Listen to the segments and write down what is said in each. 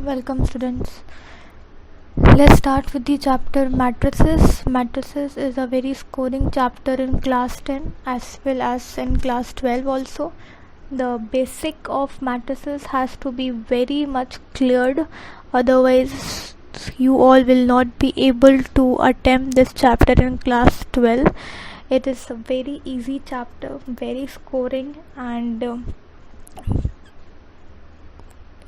Welcome students. Let's start with the chapter matrices. Matrices is a very scoring chapter in class 10 as well as in class 12 also. The basic of matrices has to be very much cleared, otherwise you all will not be able to attempt this chapter in class 12. It is a very easy chapter, very scoring, and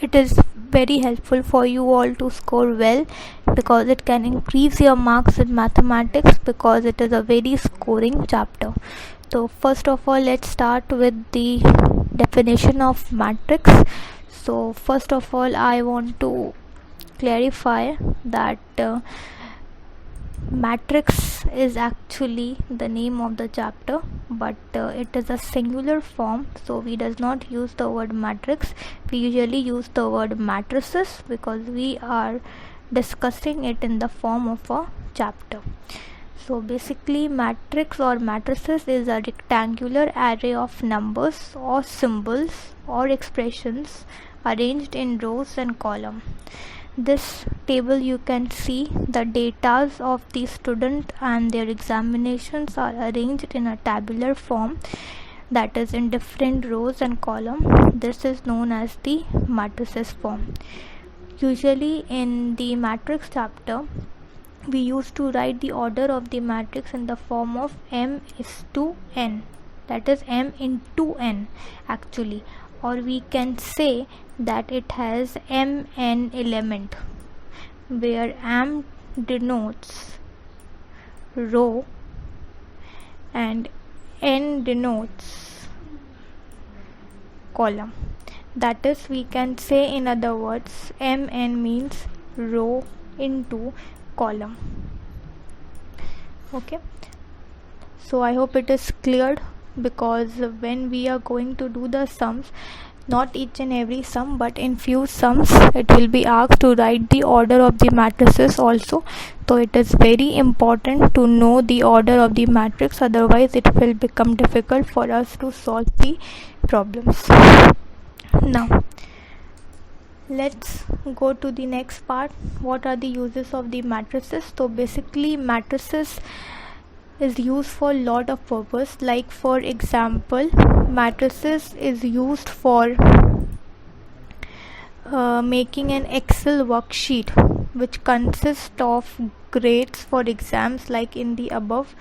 it is very helpful for you all to score well because it can increase your marks in mathematics because it is a very scoring chapter. So first of all, let's start with the definition of matrix. So first of all, I want to clarify that matrix is actually the name of the chapter, but it is a singular form, so we does not use the word matrix. We usually use the word matrices because we are discussing it in the form of a chapter. So basically, matrix or matrices is a rectangular array of numbers or symbols or expressions arranged in rows and columns. This table, you can see the datas of the student and their examinations are arranged in a tabular form, that is in different rows and columns. This is known as the matrices form. Usually in the matrix chapter, we used to write the order of the matrix in the form of m is to n, that is m into n actually, or we can say that it has mn element, where m denotes row and n denotes column. That is, we can say in other words, mn means row into column. Okay, so I hope it is cleared, because when we are going to do the sums, not each and every sum but in few sums it will be asked to write the order of the matrices also. So it is very important to know the order of the matrix, otherwise it will become difficult for us to solve the problems. Now let's go to the next part. What are the uses of the matrices? So basically, matrices is used for lot of purpose. Like for example, matrices is used for making an Excel worksheet which consists of grades for exams, like in the above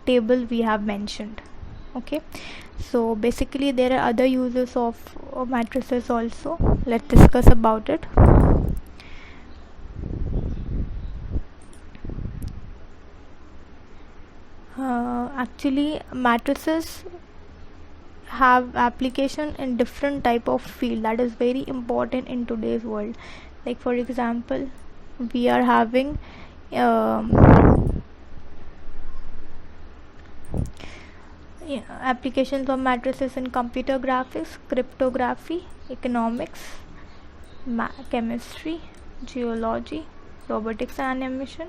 table we have mentioned. Okay, so basically there are other uses of matrices also. Let's discuss about it. Actually, matrices have application in different type of field, that is very important in today's world. Like for example, we are having applications of matrices in computer graphics, cryptography, economics, chemistry, geology, robotics and animation,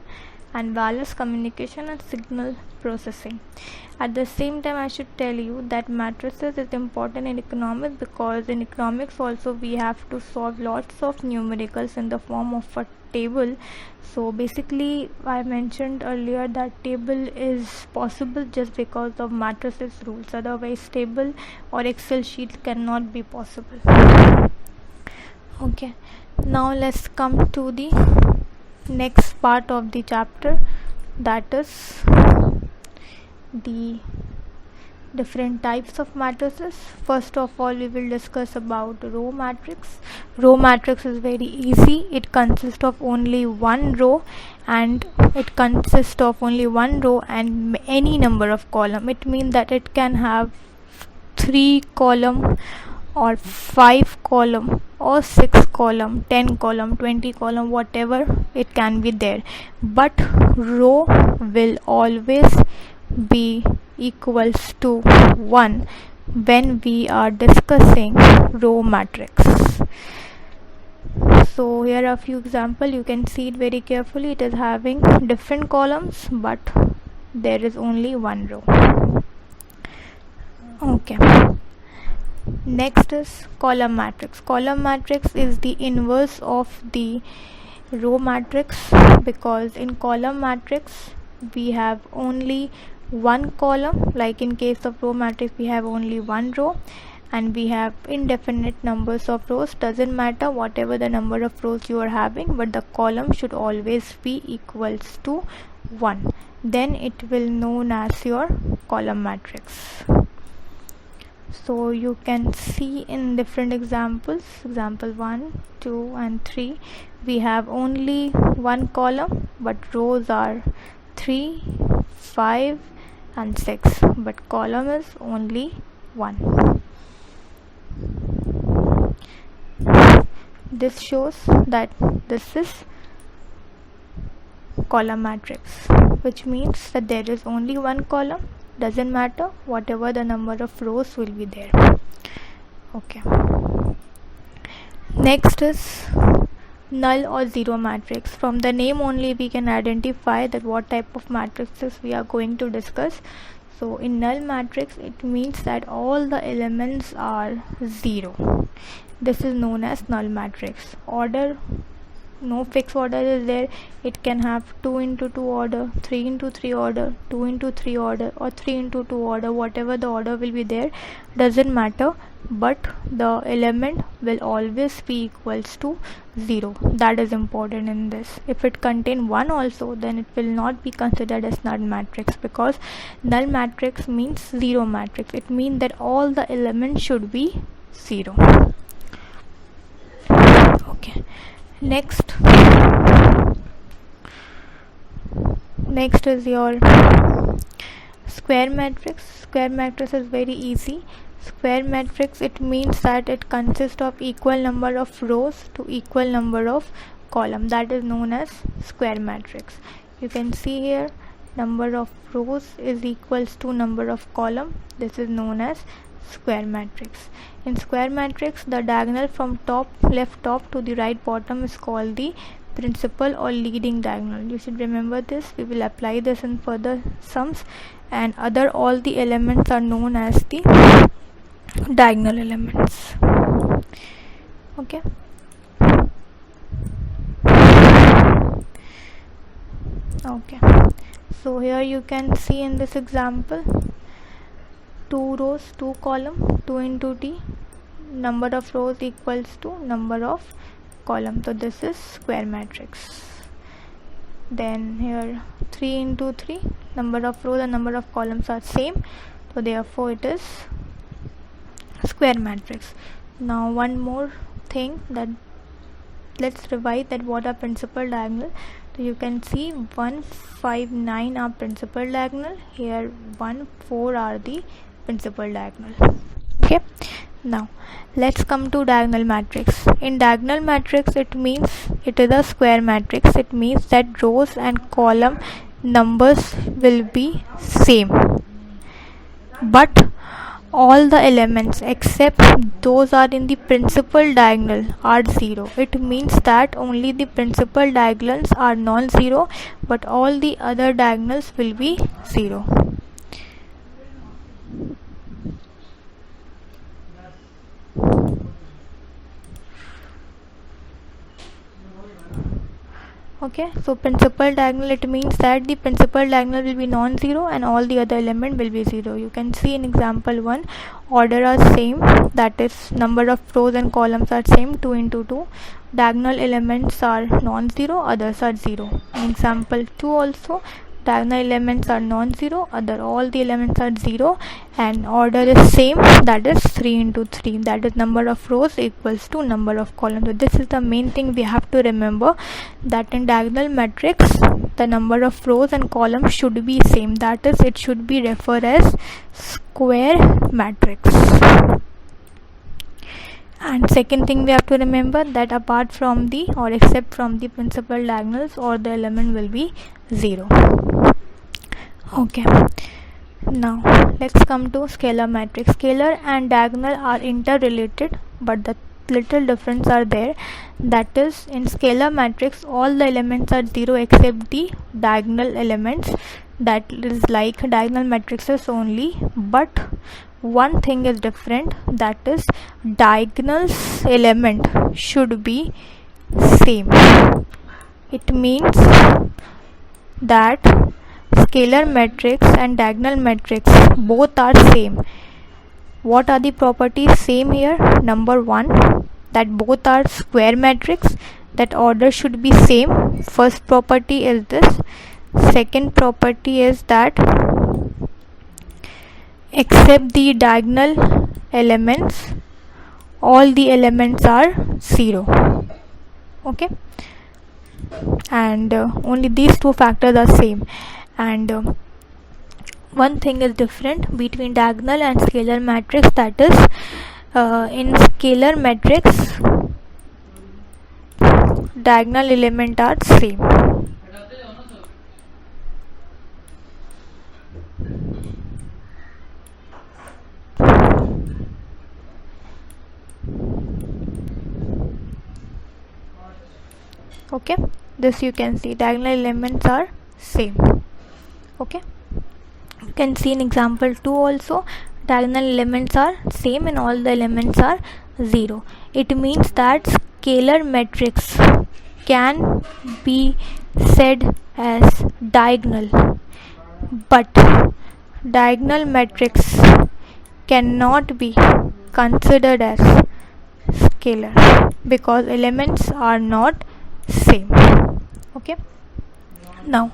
and wireless communication and signal processing. At the same time, I should tell you that matrices is important in economics, because in economics also we have to solve lots of numericals in the form of a table. So basically, I mentioned earlier that table is possible just because of matrices rules, otherwise table or Excel sheet cannot be possible. Okay, now let's come to the next part of the chapter, that is the different types of matrices. First of all, we will discuss about row matrix. Row matrix is very easy. It consists of only one row and any number of column. It means that it can have 3 column or 5 column or 6 column, 10 column, 20 column, whatever it can be there, but row will always be equals to 1 when we are discussing row matrix. So here are a few examples. You can see it very carefully. It is having different columns, but there is only one row. Okay, Next is column matrix. Column matrix is the inverse of the row matrix, because in column matrix we have only one column, like in case of row matrix we have only one row, and we have indefinite numbers of rows. Doesn't matter whatever the number of rows you are having, but the column should always be equals to 1, then it will known as your column matrix. So you can see in different examples, example 1, 2 and 3, we have only one column but rows are 3, 5 and 6, but column is only 1. This shows that this is column matrix, which means that there is only one column, doesn't matter whatever the number of rows will be there. Okay, next is null or zero matrix. From the name only we can identify that what type of matrices we are going to discuss. So in null matrix it means that all the elements are 0. This is known as null matrix. Order, no fixed order is there. It can have 2 into 2 order, 3 into 3 order, 2 into 3 order, or 3 into 2 order. Whatever the order will be there, doesn't matter, but the element will always be equals to 0. That is important in this. If it contain 1 also, then it will not be considered as null matrix, because null matrix means zero matrix. It means that all the elements should be 0. Okay, next is your square matrix. Square matrix is very easy. Square matrix, it means that it consists of equal number of rows to equal number of column. That is known as square matrix. You can see here, number of rows is equals to number of column. This is known as square matrix. In square matrix, the diagonal from left top to the right bottom is called the principal or leading diagonal. You should remember this. We will apply this in further sums, and all the elements are known as the diagonal elements. Okay, so here you can see in this example, 2 rows 2 column, 2 into t, number of rows equals to number of column. So this is square matrix. Then here 3 into 3, number of rows and number of columns are same, so therefore it is square matrix. Now one more thing, that let's revise that what are principal diagonal. So you can see 1, 5, 9 are principal diagonal. Here 1, 4 are the principal diagonal. Okay, now let's come to diagonal matrix. In diagonal matrix, it means it is a square matrix. It means that rows and column numbers will be same, but all the elements except those are in the principal diagonal are 0. It means that only the principal diagonals are non-zero, but all the other diagonals will be 0. Okay, so principal diagonal, it means that the principal diagonal will be non-zero and all the other element will be 0. You can see in example 1, order are same, that is number of rows and columns are same, 2 into 2. Diagonal elements are non-zero, others are 0. In example 2 also, diagonal elements are non-zero, all the elements are 0, and order is same, that is 3 into 3, that is number of rows equals to number of columns. So this is the main thing we have to remember, that in diagonal matrix the number of rows and columns should be same, that is it should be referred as square matrix. And second thing we have to remember, that apart from the or except from the principal diagonals, or the element will be 0. Okay, now let's come to scalar matrix. Scalar and diagonal are interrelated, but the little difference are there. That is, in scalar matrix all the elements are 0 except the diagonal elements, that is like diagonal matrices only. But one thing is different, that is diagonals element should be same. It means that scalar matrix and diagonal matrix both are same. What are the properties same here? Number one, that both are square matrix, that order should be same. First property is this. Second property is that except the diagonal elements, all the elements are 0. Okay, and only these two factors are same. And one thing is different between diagonal and scalar matrix, that is in scalar matrix diagonal element are same. Okay, this you can see, diagonal elements are same. Okay, you can see in example 2 also, diagonal elements are same and all the elements are 0. It means that scalar matrix can be said as diagonal, but diagonal matrix cannot be considered as scalar because elements are not same. Okay, now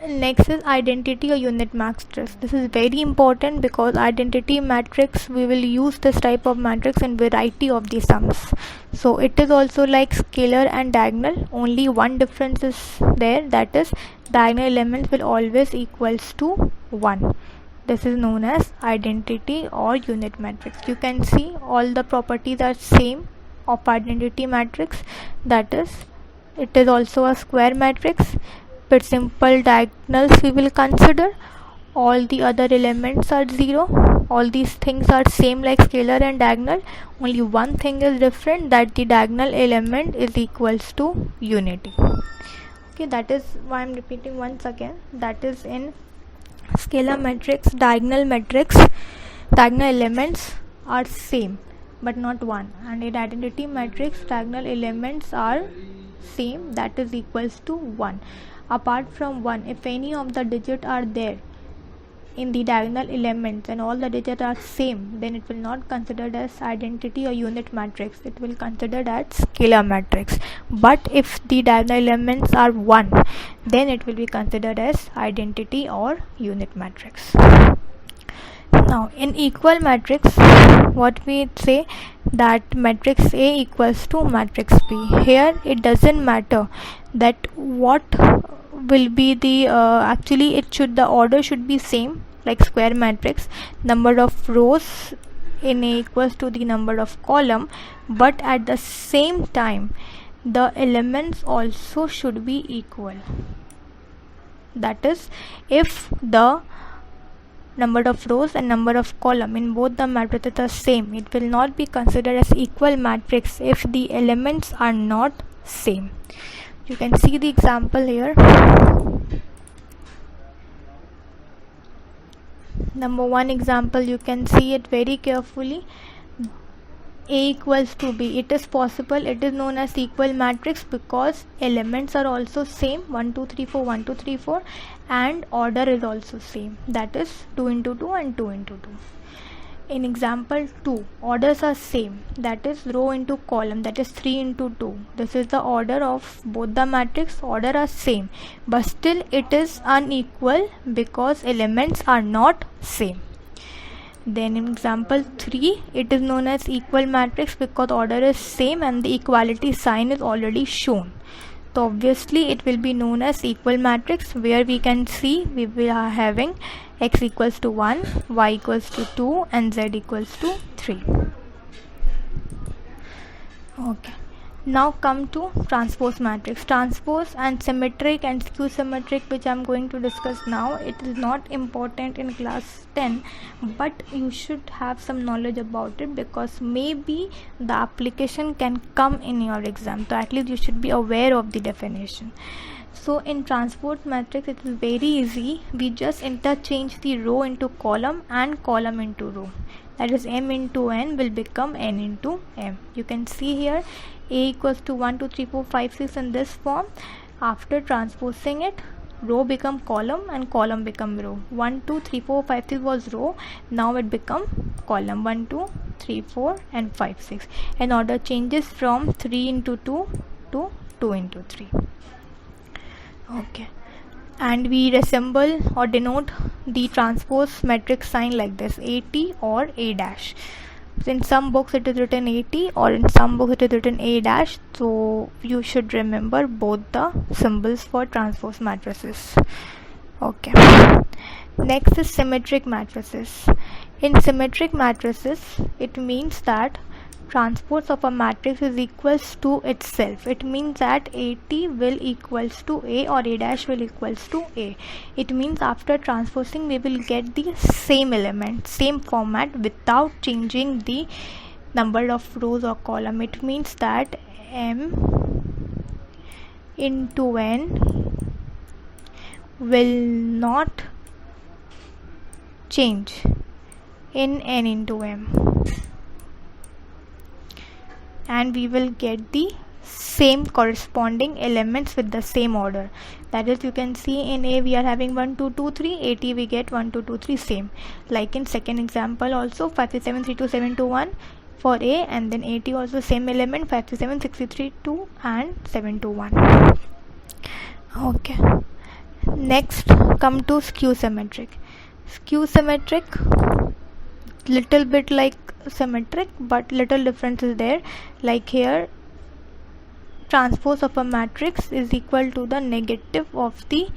next is identity or unit matrix. This is very important because identity matrix, we will use this type of matrix in variety of the sums. So it is also like scalar and diagonal, only one difference is there, that is diagonal elements will always equals to 1. This is known as identity or unit matrix. You can see all the properties are same of identity matrix, that is it is also a square matrix, but simple diagonals we will consider. All the other elements are 0. All these things are same like scalar and diagonal. Only one thing is different, that the diagonal element is equals to unity. Okay, that is why I'm repeating once again, that is in scalar matrix, diagonal elements are same but not 1, and in identity matrix diagonal elements are same, that is equals to 1. Apart from 1, if any of the digits are there in the diagonal elements and all the digits are same, then it will not considered as identity or unit matrix, it will considered as scalar matrix. But if the diagonal elements are 1, then it will be considered as identity or unit matrix. Now in equal matrix, what we say, that matrix A equals to matrix B. Here it doesn't matter that what will be the actually it should, the order should be same like square matrix, number of rows in A equals to the number of column, but at the same time the elements also should be equal. That is, if the number of rows and number of column in both the matrices are same, it will not be considered as equal matrix if the elements are not same. You can see the example here. Number 1 example, you can see it very carefully. A equals to B, it is possible, it is known as equal matrix because elements are also same, 1 2 3 4 1 2 3 4, and order is also same, that is 2 into 2 and 2 into 2. In example 2, orders are same, that is row into column, that is 3 into 2. This is the order of both the matrix, order are same, but still it is unequal because elements are not same. Then in example 3, it is known as equal matrix because order is same and the equality sign is already shown. So obviously it will be known as equal matrix, where we can see we will are having x equals to 1, y equals to 2 and z equals to 3. Okay. Now come to transpose matrix. Transpose and symmetric and skew symmetric, which I am going to discuss now. It is not important in class 10, but you should have some knowledge about it because maybe the application can come in your exam. So at least you should be aware of the definition. So in transpose matrix it is very easy. We just interchange the row into column and column into row. That is m into n will become n into m. You can see here A equals to 1 2 3 4 5 6 in this form. After transposing it, row become column and column become row. 1 2 3 4 5 6 was row, now it become column. 1 2 3 4 and 5 6, and order changes from 3 into 2 to 2 into 3. Okay, and we resemble or denote the transpose matrix sign like this, AT or A dash. In some books it is written AT, or in some books it is written A dash, so you should remember both the symbols for transpose matrices. Okay, next is symmetric matrices. In symmetric matrices, it means that transpose of a matrix is equals to itself. It means that AT will equals to A or A dash will equals to A. It means after transposing we will get the same element, same format without changing the number of rows or column. It means that M into N will not change in N into M, and we will get the same corresponding elements with the same order. That is, you can see in A we are having 1 2 2 3, AT we get 1 2 2 3 same, like in second example also 5 3 7 3 2 7 2 1 for A, and then AT also same element 5 3 7 6 3 2 and 7 2 1. Okay, next come to skew symmetric. Skew symmetric, little bit like symmetric but little difference is there. Like here, transpose of a matrix is equal to the negative of the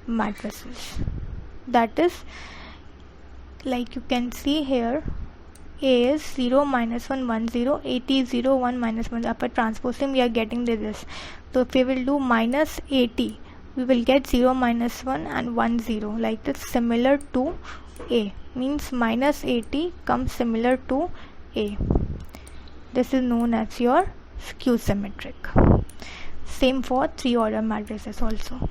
matrices. That is, like you can see here, A is 0 minus 1 1 0, AT is 0 1 minus 1. After transposing we are getting this. So if we will do minus AT, we will get 0 minus 1 and 1 0, like this, similar to A. Means minus AT comes similar to A. This is known as your skew symmetric. Same for 3 order matrices also.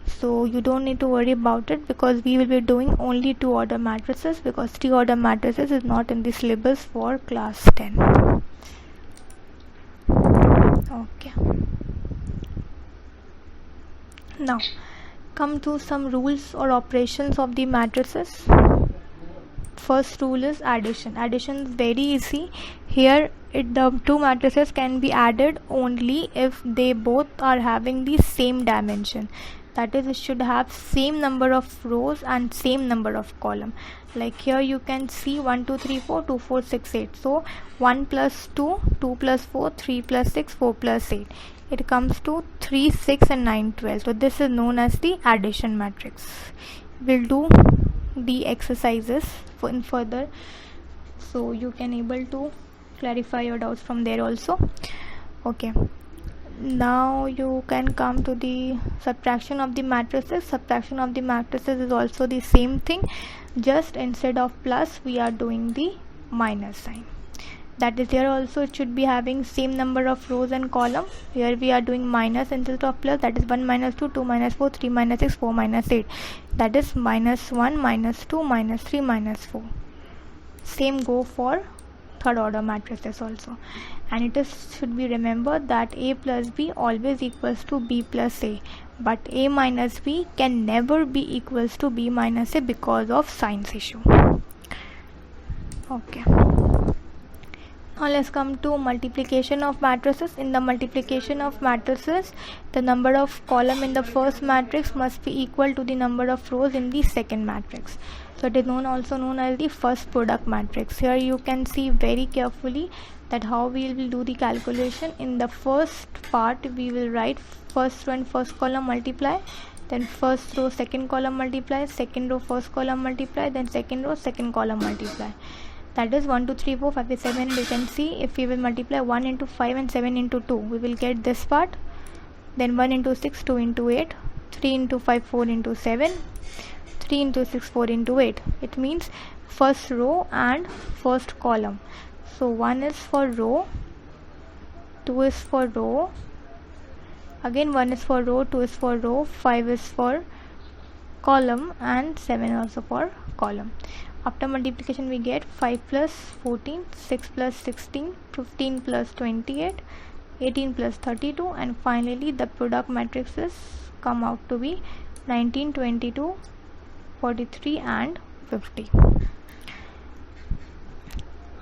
So you don't need to worry about it, because we will be doing only 2 order matrices, because 3 order matrices is not in the syllabus for class 10. Okay. Now come to some rules or operations of the matrices. First rule is addition. Addition is very easy. Here the two matrices can be added only if they both are having the same dimension. That is, it should have same number of rows and same number of column. Like here you can see 1 2 3 4 2 4 6 8. So 1 plus 2, 2 plus 4, 3 plus 6, 4 plus 8. It comes to 3 6 and 9 12. So this is known as the addition matrix. We'll do the exercises in further, so you can able to clarify your doubts from there also. Okay, now you can come to the subtraction of the matrices. Subtraction of the matrices is also the same thing, just instead of plus we are doing the minus sign. That is, here also it should be having same number of rows and column. Here we are doing minus instead of plus. That is 1 minus 2, 2 minus 4, 3 minus 6, 4 minus 8. That is minus 1, minus 2, minus 3, minus 4. Same go for third order matrices also. And it is should be remembered that A plus B always equals to B plus A. But A minus B can never be equals to B minus A because of signs issue. Okay. Now let's come to multiplication of matrices. In the multiplication of matrices, the number of column in the first matrix must be equal to the number of rows in the second matrix. So it is also known as the first product matrix. Here you can see very carefully that how we will do the calculation. In the first part we will write first row and first column multiply, then first row second column multiply, second row first column multiply, then second row second column multiply. That is 1 2 3 4 5 6 7. You can see if we will multiply 1 into 5 and 7 into 2, we will get this part. Then 1 into 6, 2 into 8, 3 into 5, 4 into 7, 3 into 6, 4 into 8. It means first row and first column. So 1 is for row, 2 is for row, Again 1 is for row, 2 is for row, 5 is for column, and 7 also for column. After multiplication we get 5 plus 14, 6 plus 16, 15 plus 28, 18 plus 32, and finally the product matrices come out to be 19, 22, 43 and 50.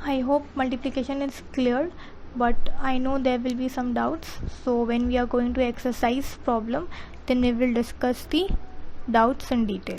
I hope multiplication is clear, but I know there will be some doubts, so when we are going to exercise problem, then we will discuss the doubts in detail.